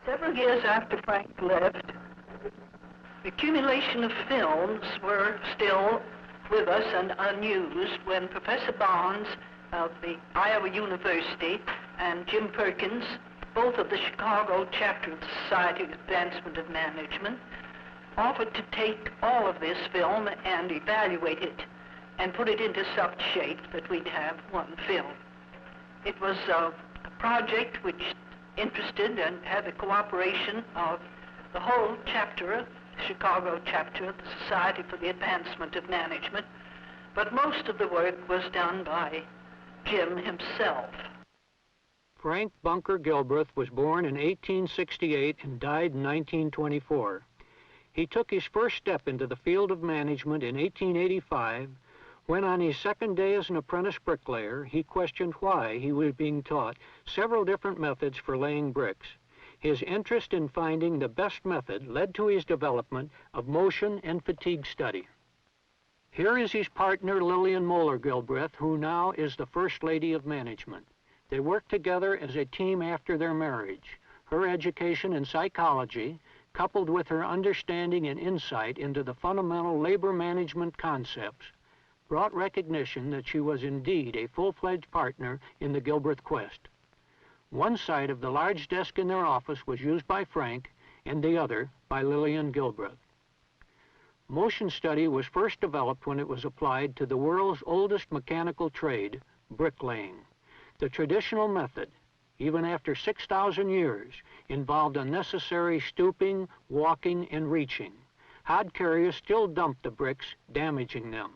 Several years after Frank left, the accumulation of films were still with us and unused when Professor Barnes of the Iowa University and Jim Perkins, both of the Chicago chapter of the Society of Advancement of Management, offered to take all of this film and evaluate it and put it into such shape that we'd have one film. It was a project which interested and had the cooperation of the whole chapter, the Chicago chapter of the Society for the Advancement of Management, but most of the work was done by Jim himself. Frank Bunker Gilbreth was born in 1868 and died in 1924. He took his first step into the field of management in 1885 when, on his second day as an apprentice bricklayer, he questioned why he was being taught several different methods for laying bricks. His interest in finding the best method led to his development of motion and fatigue study. Here is his partner, Lillian Gilbreth, who now is the First Lady of Management. They worked together as a team after their marriage. Her education in psychology, coupled with her understanding and insight into the fundamental labor management concepts, brought recognition that she was indeed a full-fledged partner in the Gilbreth quest. One side of the large desk in their office was used by Frank and the other by Lillian Gilbreth. Motion study was first developed when it was applied to the world's oldest mechanical trade, bricklaying. The traditional method, even after 6,000 years, involved unnecessary stooping, walking, and reaching. Hod carriers still dumped the bricks, damaging them.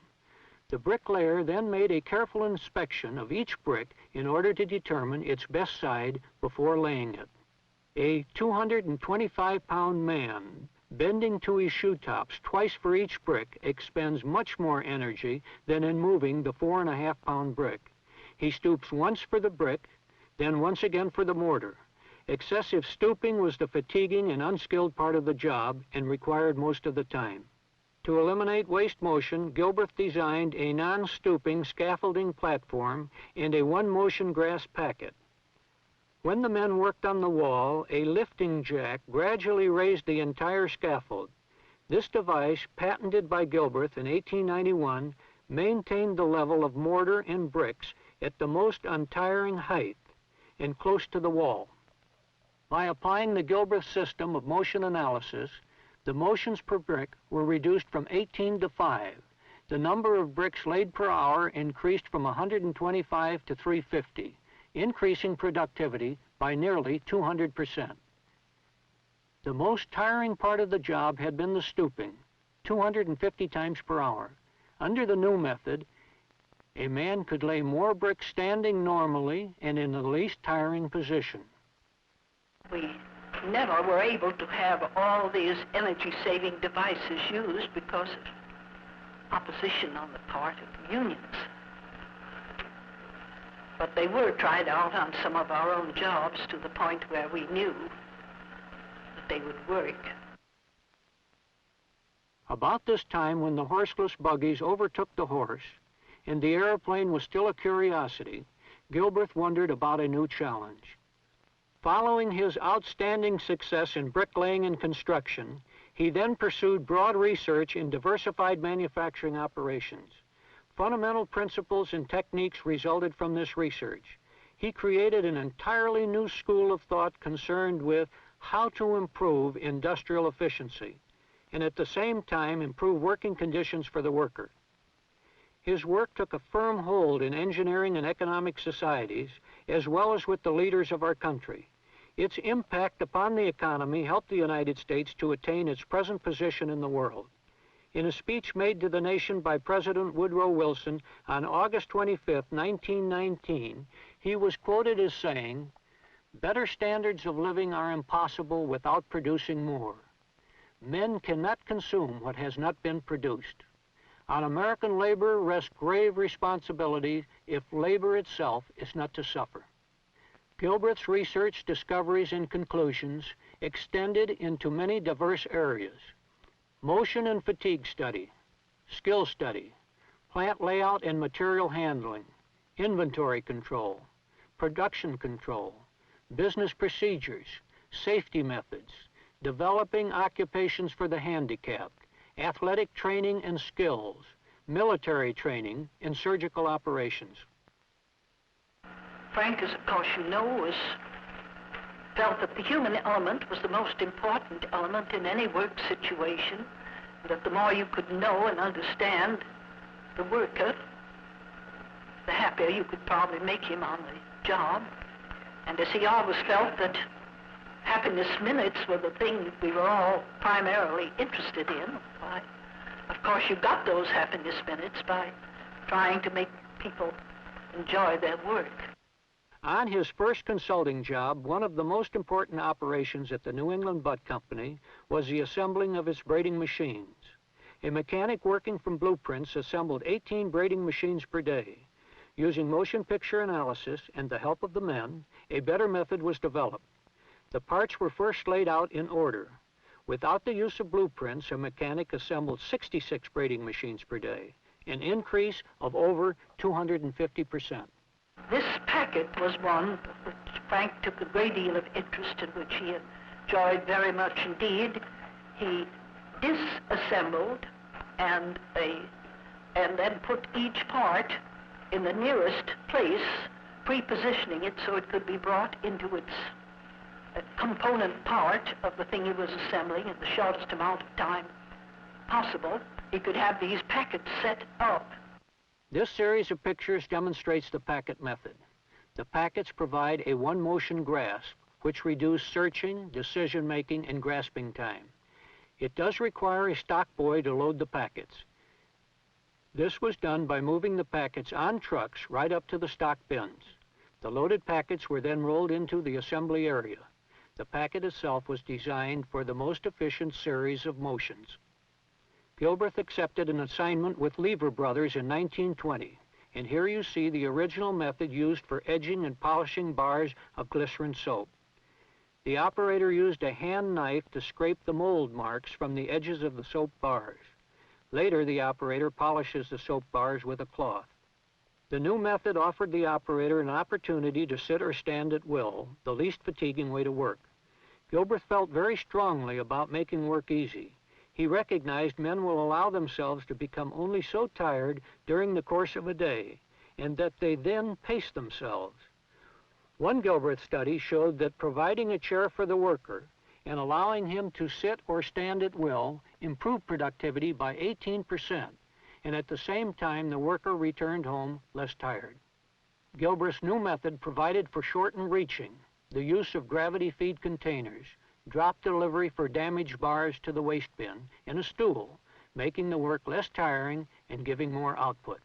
The bricklayer then made a careful inspection of each brick in order to determine its best side before laying it. A 225-pound man bending to his shoe tops twice for each brick expends much more energy than in moving the 4.5-pound brick. He stoops once for the brick, then once again for the mortar. Excessive stooping was the fatiguing and unskilled part of the job and required most of the time. To eliminate waste motion, Gilbreth designed a non-stooping scaffolding platform and a one-motion grass packet. When the men worked on the wall, a lifting jack gradually raised the entire scaffold. This device, patented by Gilbreth in 1891, maintained the level of mortar and bricks at the most untiring height and close to the wall. By applying the Gilbreth system of motion analysis, the motions per brick were reduced from 18 to 5. The number of bricks laid per hour increased from 125 to 350, increasing productivity by nearly 200%. The most tiring part of the job had been the stooping, 250 times per hour. Under the new method, a man could lay more bricks standing normally and in the least tiring position. We never were able to have all these energy-saving devices used because of opposition on the part of the unions. But they were tried out on some of our own jobs to the point where we knew that they would work. About this time, when the horseless buggies overtook the horse and the airplane was still a curiosity, Gilbreth wondered about a new challenge. Following his outstanding success in bricklaying and construction, he then pursued broad research in diversified manufacturing operations. Fundamental principles and techniques resulted from this research. He created an entirely new school of thought concerned with how to improve industrial efficiency and at the same time improve working conditions for the worker. His work took a firm hold in engineering and economic societies, as well as with the leaders of our country. Its impact upon the economy helped the United States to attain its present position in the world. In a speech made to the nation by President Woodrow Wilson on August 25, 1919, he was quoted as saying, "Better standards of living are impossible without producing more. Men cannot consume what has not been produced. On American labor rests grave responsibility if labor itself is not to suffer." Gilbreth's research, discoveries, and conclusions extended into many diverse areas: motion and fatigue study, skill study, plant layout and material handling, inventory control, production control, business procedures, safety methods, developing occupations for the handicapped, athletic training and skills, military training, and surgical operations. Frank, as of course you know, felt that the human element was the most important element in any work situation, that the more you could know and understand the worker, the happier you could probably make him on the job. And as he always felt that happiness minutes were the thing we were all primarily interested in, why, of course you got those happiness minutes by trying to make people enjoy their work. On his first consulting job, one of the most important operations at the New England Butt Company was the assembling of its braiding machines. A mechanic working from blueprints assembled 18 braiding machines per day. Using motion picture analysis and the help of the men, a better method was developed. The parts were first laid out in order. Without the use of blueprints, a mechanic assembled 66 braiding machines per day, an increase of over 250%. This packet was one which Frank took a great deal of interest in, which he enjoyed very much indeed. He disassembled and then put each part in the nearest place, pre-positioning it so it could be brought into its component part of the thing he was assembling in the shortest amount of time possible. He could have these packets set up. This series of pictures demonstrates the packet method. The packets provide a one-motion grasp, which reduce searching, decision-making, and grasping time. It does require a stock boy to load the packets. This was done by moving the packets on trucks right up to the stock bins. The loaded packets were then rolled into the assembly area. The packet itself was designed for the most efficient series of motions. Gilbreth accepted an assignment with Lever Brothers in 1920, and here you see the original method used for edging and polishing bars of glycerin soap. The operator used a hand knife to scrape the mold marks from the edges of the soap bars. Later, the operator polishes the soap bars with a cloth. The new method offered the operator an opportunity to sit or stand at will, the least fatiguing way to work. Gilbreth felt very strongly about making work easy. He recognized men will allow themselves to become only so tired during the course of a day, and that they then pace themselves. One Gilbreth study showed that providing a chair for the worker and allowing him to sit or stand at will improved productivity by 18%, and at the same time the worker returned home less tired. Gilbreth's new method provided for shortened reaching, the use of gravity feed containers, drop delivery for damaged bars to the waste bin, and a stool, making the work less tiring and giving more output.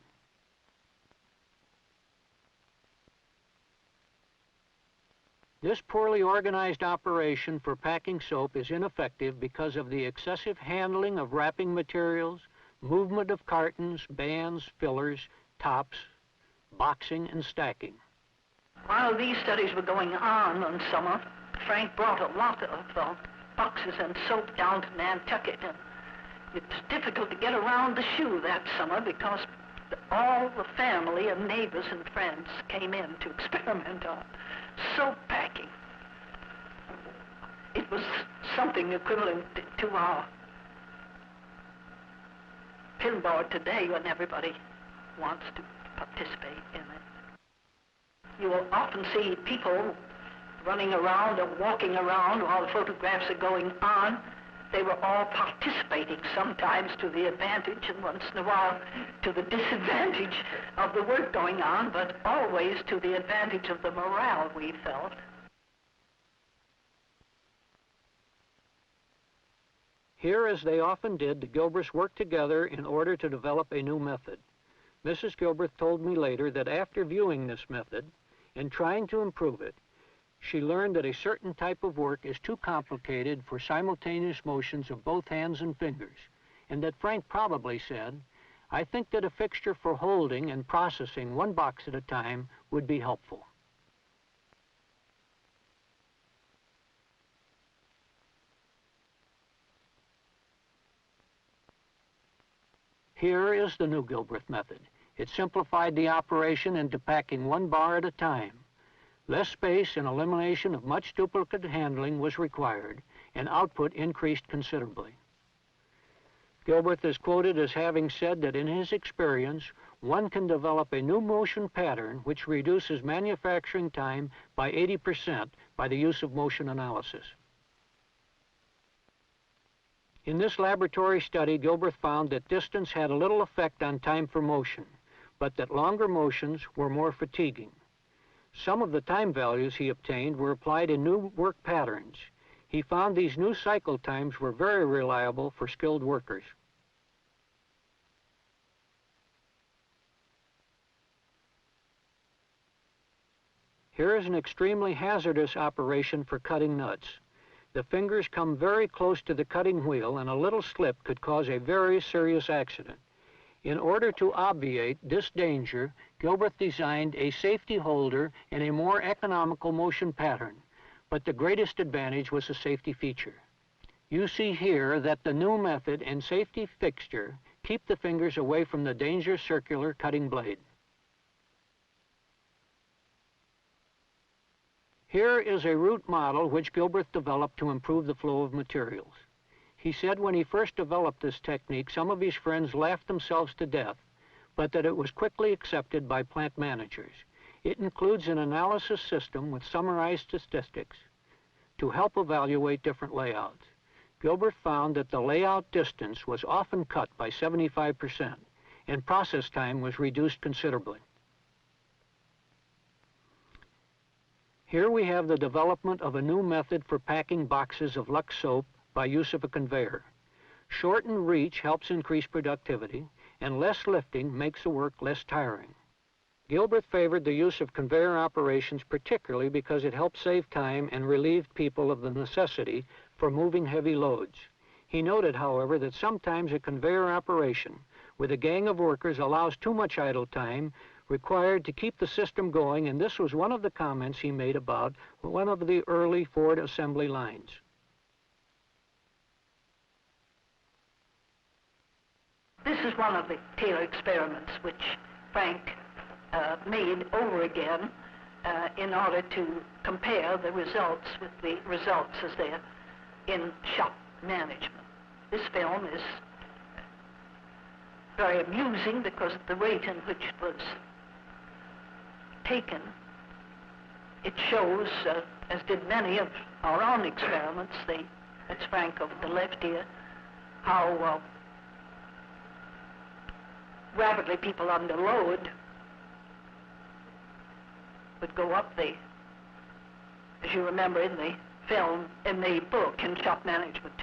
This poorly organized operation for packing soap is ineffective because of the excessive handling of wrapping materials, movement of cartons, bands, fillers, tops, boxing, and stacking. While these studies were going on one summer, Frank brought a lot of boxes and soap down to Nantucket, and it was difficult to get around the shoe that summer because all the family and neighbors and friends came in to experiment on soap packing. It was something equivalent to our pinboard today when everybody wants to participate in it. You will often see people running around or walking around while the photographs are going on. They were all participating, sometimes to the advantage and once in a while to the disadvantage of the work going on, but always to the advantage of the morale we felt. Here, as they often did, the Gilbreths worked together in order to develop a new method. Mrs. Gilbreth told me later that after viewing this method and trying to improve it, she learned that a certain type of work is too complicated for simultaneous motions of both hands and fingers, and that Frank probably said, "I think that a fixture for holding and processing one box at a time would be helpful." Here is the new Gilbreth method. It simplified the operation into packing one bar at a time. Less space and elimination of much duplicate handling was required, and output increased considerably. Gilbreth is quoted as having said that in his experience, one can develop a new motion pattern which reduces manufacturing time by 80% by the use of motion analysis. In this laboratory study, Gilbreth found that distance had a little effect on time for motion, but that longer motions were more fatiguing. Some of the time values he obtained were applied in new work patterns. He found these new cycle times were very reliable for skilled workers. Here is an extremely hazardous operation for cutting nuts. The fingers come very close to the cutting wheel, and a little slip could cause a very serious accident. In order to obviate this danger, Gilbreth designed a safety holder and a more economical motion pattern, but the greatest advantage was the safety feature. You see here that the new method and safety fixture keep the fingers away from the dangerous circular cutting blade. Here is a root model which Gilbreth developed to improve the flow of materials. He said when he first developed this technique, some of his friends laughed themselves to death, but that it was quickly accepted by plant managers. It includes an analysis system with summarized statistics to help evaluate different layouts. Gilbreth found that the layout distance was often cut by 75%, and process time was reduced considerably. Here we have the development of a new method for packing boxes of Lux soap by use of a conveyor. Shortened reach helps increase productivity, and less lifting makes the work less tiring. Gilbreth favored the use of conveyor operations particularly because it helped save time and relieved people of the necessity for moving heavy loads. He noted, however, that sometimes a conveyor operation with a gang of workers allows too much idle time required to keep the system going, and this was one of the comments he made about one of the early Ford assembly lines. This is one of the Taylor experiments which Frank made over again in order to compare the results with the results as they're in shop management. This film is very amusing because of the rate in which it was taken. It shows, as did many of our own experiments, that's Frank over the left here, how rapidly people under load would go up as you remember in the film, in the book, in Shop Management,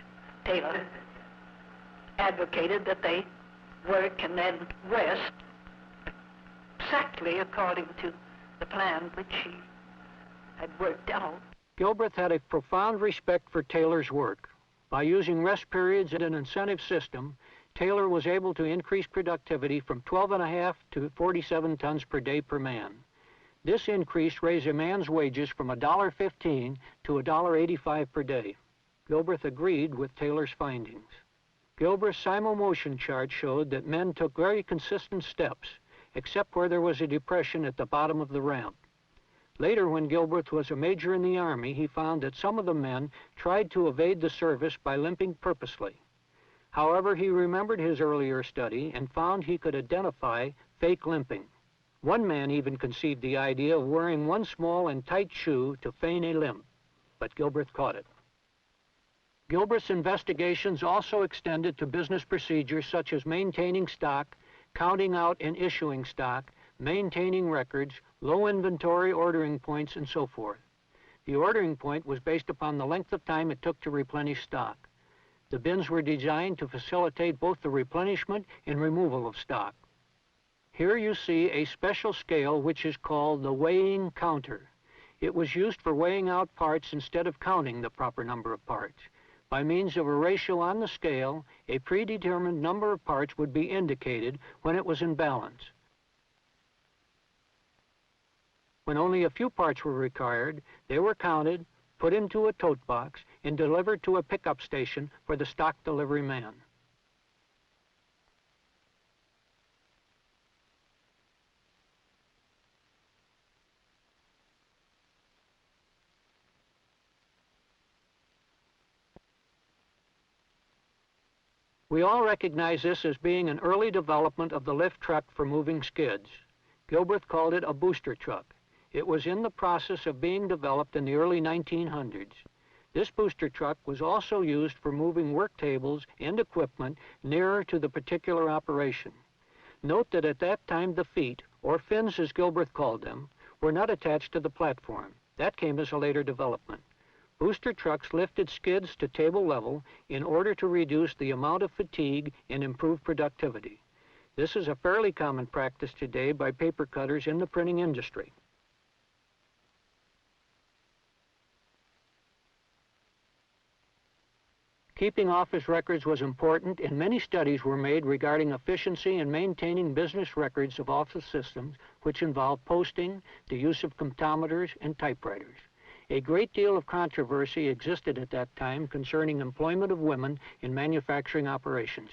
Taylor advocated that they work and then rest exactly according to the plan which he had worked out. Gilbreth had a profound respect for Taylor's work. By using rest periods and an incentive system, Taylor was able to increase productivity from 12.5 to 47 tons per day per man. This increase raised a man's wages from $1.15 to $1.85 per day. Gilbreth agreed with Taylor's findings. Gilbreth's simul-motion chart showed that men took very consistent steps, except where there was a depression at the bottom of the ramp. Later, when Gilbreth was a major in the Army, he found that some of the men tried to evade the service by limping purposely. However, he remembered his earlier study and found he could identify fake limping. One man even conceived the idea of wearing one small and tight shoe to feign a limp, but Gilbreth caught it. Gilbreth's investigations also extended to business procedures such as maintaining stock, counting out and issuing stock, maintaining records, low inventory ordering points, and so forth. The ordering point was based upon the length of time it took to replenish stock. The bins were designed to facilitate both the replenishment and removal of stock. Here you see a special scale which is called the weighing counter. It was used for weighing out parts instead of counting the proper number of parts. By means of a ratio on the scale, a predetermined number of parts would be indicated when it was in balance. When only a few parts were required, they were counted, put into a tote box, and delivered to a pickup station for the stock delivery man. We all recognize this as being an early development of the lift truck for moving skids. Gilbreth called it a booster truck. It was in the process of being developed in the early 1900s. This booster truck was also used for moving work tables and equipment nearer to the particular operation. Note that at that time the feet, or fins as Gilbreth called them, were not attached to the platform. That came as a later development. Booster trucks lifted skids to table level in order to reduce the amount of fatigue and improve productivity. This is a fairly common practice today by paper cutters in the printing industry. Keeping office records was important, and many studies were made regarding efficiency in maintaining business records of office systems, which involve posting, the use of comptometers, and typewriters. A great deal of controversy existed at that time concerning employment of women in manufacturing operations.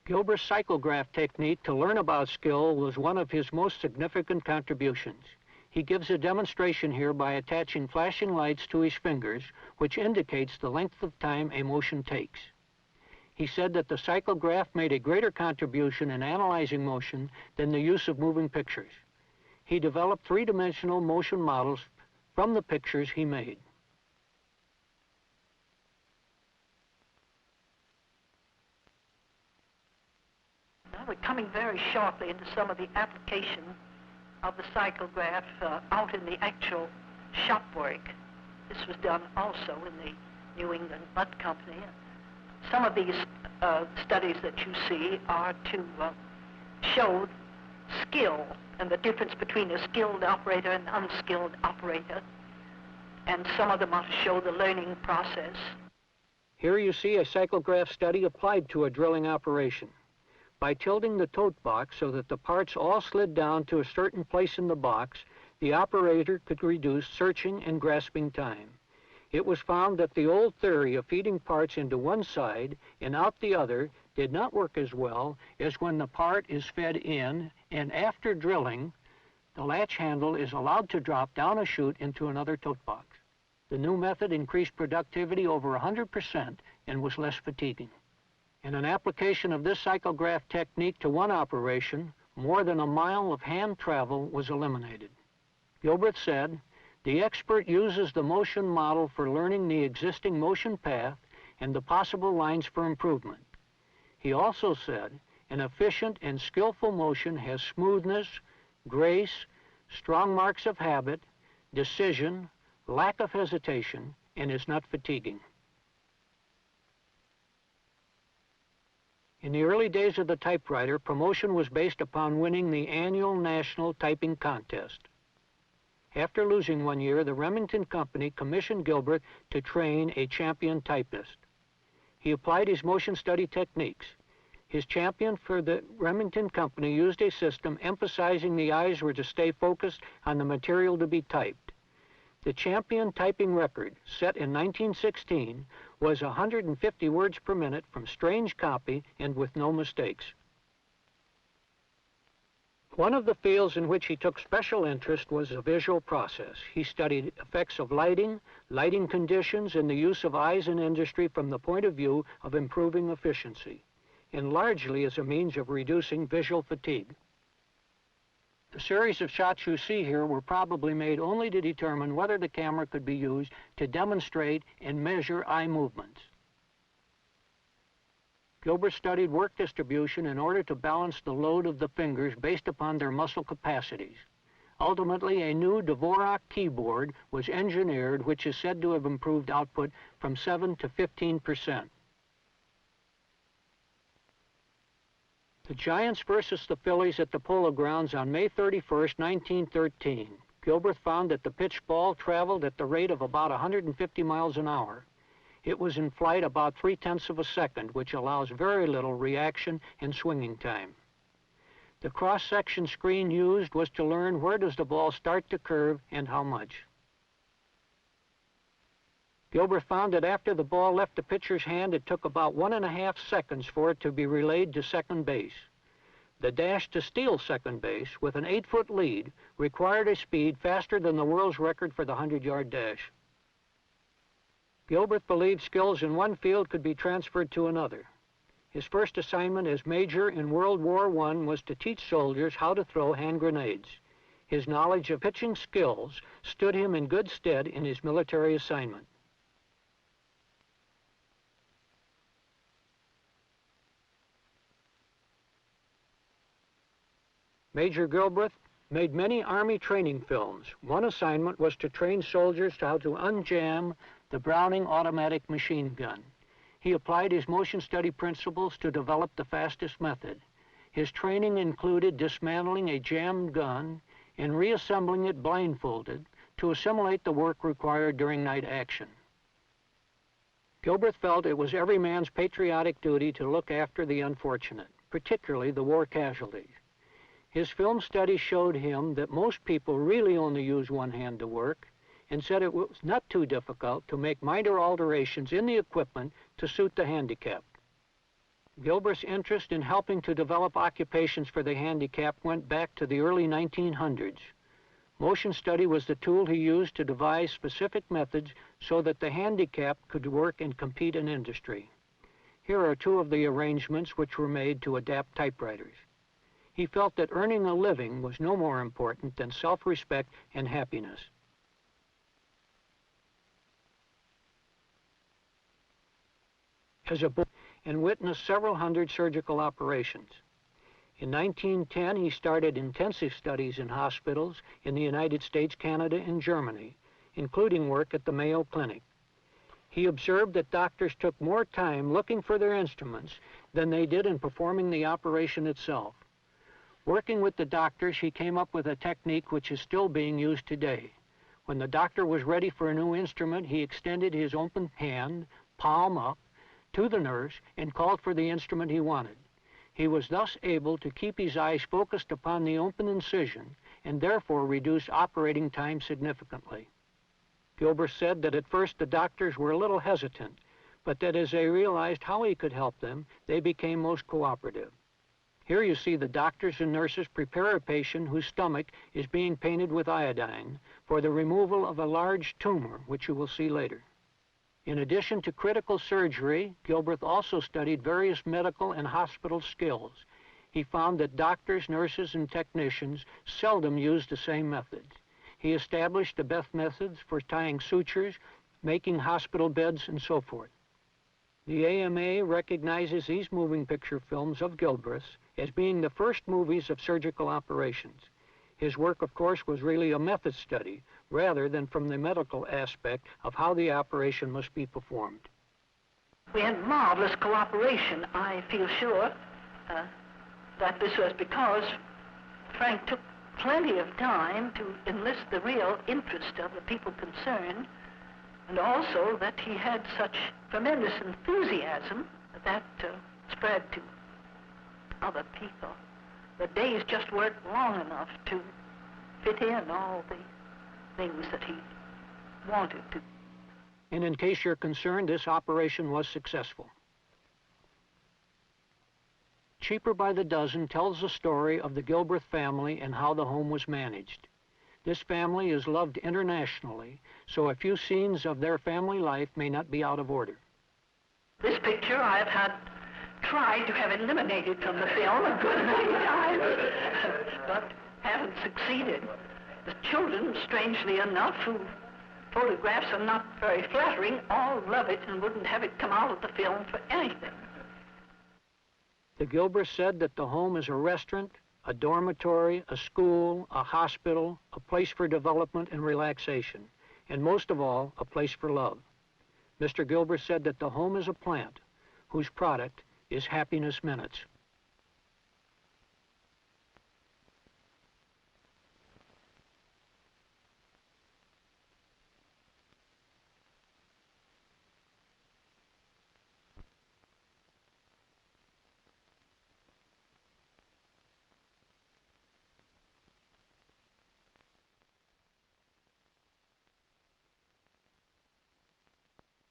Gilbreth's cyclograph technique to learn about skill was one of his most significant contributions. He gives a demonstration here by attaching flashing lights to his fingers, which indicates the length of time a motion takes. He said that the cyclograph made a greater contribution in analyzing motion than the use of moving pictures. He developed three-dimensional motion models from the pictures he made. Now we're coming very shortly into some of the application of the cyclograph out in the actual shop work. This was done also in the New England Mud Company. Some of these studies that you see are to show skill and the difference between a skilled operator and unskilled operator. And some of them are to show the learning process. Here you see a cyclograph study applied to a drilling operation. By tilting the tote box so that the parts all slid down to a certain place in the box, the operator could reduce searching and grasping time. It was found that the old theory of feeding parts into one side and out the other did not work as well as when the part is fed in, and after drilling, the latch handle is allowed to drop down a chute into another tote box. The new method increased productivity over 100% and was less fatiguing. In an application of this cyclograph technique to one operation, more than a mile of hand travel was eliminated. Gilbreth said, "The expert uses the motion model for learning the existing motion path and the possible lines for improvement." He also said, "An efficient and skillful motion has smoothness, grace, strong marks of habit, decision, lack of hesitation, and is not fatiguing." In the early days of the typewriter, promotion was based upon winning the annual national typing contest. After losing one year, the Remington Company commissioned Gilbreth to train a champion typist. He applied his motion study techniques. His champion for the Remington Company used a system emphasizing the eyes were to stay focused on the material to be typed. The champion typing record, set in 1916, was 150 words per minute from strange copy and with no mistakes. One of the fields in which he took special interest was the visual process. He studied effects of lighting, lighting conditions, and the use of eyes in industry from the point of view of improving efficiency, and largely as a means of reducing visual fatigue. The series of shots you see here were probably made only to determine whether the camera could be used to demonstrate and measure eye movements. Gilbreth studied work distribution in order to balance the load of the fingers based upon their muscle capacities. Ultimately, a new Dvorak keyboard was engineered, which is said to have improved output from 7 to 15%. The Giants versus the Phillies at the Polo Grounds on May 31st, 1913. Gilbreth found that the pitched ball traveled at the rate of about 150 miles an hour. It was in flight about 3/10 of a second, which allows very little reaction and swinging time. The cross-section screen used was to learn where does the ball start to curve and how much. Gilbreth found that after the ball left the pitcher's hand, it took about 1.5 seconds for it to be relayed to second base. The dash to steal second base, with an 8-foot lead, required a speed faster than the world's record for the 100-yard dash. Gilbreth believed skills in one field could be transferred to another. His first assignment as major in World War I was to teach soldiers how to throw hand grenades. His knowledge of pitching skills stood him in good stead in his military assignment. Major Gilbreth made many Army training films. One assignment was to train soldiers to how to unjam the Browning automatic machine gun. He applied his motion study principles to develop the fastest method. His training included dismantling a jammed gun and reassembling it blindfolded to assimilate the work required during night action. Gilbreth felt it was every man's patriotic duty to look after the unfortunate, particularly the war casualties. His film study showed him that most people really only use one hand to work, and said it was not too difficult to make minor alterations in the equipment to suit the handicapped. Gilbreth's interest in helping to develop occupations for the handicapped went back to the early 1900s. Motion study was the tool he used to devise specific methods so that the handicapped could work and compete in industry. Here are two of the arrangements which were made to adapt typewriters. He felt that earning a living was no more important than self-respect and happiness. As a boy, and witnessed several hundred surgical operations. In 1910, he started intensive studies in hospitals in the United States, Canada, and Germany, including work at the Mayo Clinic. He observed that doctors took more time looking for their instruments than they did in performing the operation itself. Working with the doctors, he came up with a technique which is still being used today. When the doctor was ready for a new instrument, he extended his open hand, palm up, to the nurse and called for the instrument he wanted. He was thus able to keep his eyes focused upon the open incision and therefore reduce operating time significantly. Gilbreth said that at first the doctors were a little hesitant, but that as they realized how he could help them, they became most cooperative. Here you see the doctors and nurses prepare a patient whose stomach is being painted with iodine for the removal of a large tumor, which you will see later. In addition to critical surgery, Gilbreth also studied various medical and hospital skills. He found that doctors, nurses, and technicians seldom used the same methods. He established the best methods for tying sutures, making hospital beds, and so forth. The AMA recognizes these moving picture films of Gilbreth's as being the first movies of surgical operations. His work, of course, was really a method study, rather than from the medical aspect of how the operation must be performed. We had marvelous cooperation. I feel sure that this was because Frank took plenty of time to enlist the real interest of the people concerned, and also that he had such tremendous enthusiasm that spread to other people. The days just weren't long enough to fit in all the things that he wanted to. And in case you're concerned, this operation was successful. Cheaper by the Dozen tells the story of the Gilbreth family and how the home was managed. This family is loved internationally, so a few scenes of their family life may not be out of order. This picture I have had tried to have eliminated from the film a good many times, but haven't succeeded. The children, strangely enough, whose photographs are not very flattering, all love it and wouldn't have it come out of the film for anything. The Gilbreths said that the home is a restaurant, a dormitory, a school, a hospital, a place for development and relaxation, and most of all, a place for love. Mr. Gilbreth said that the home is a plant whose product is Happiness Minutes.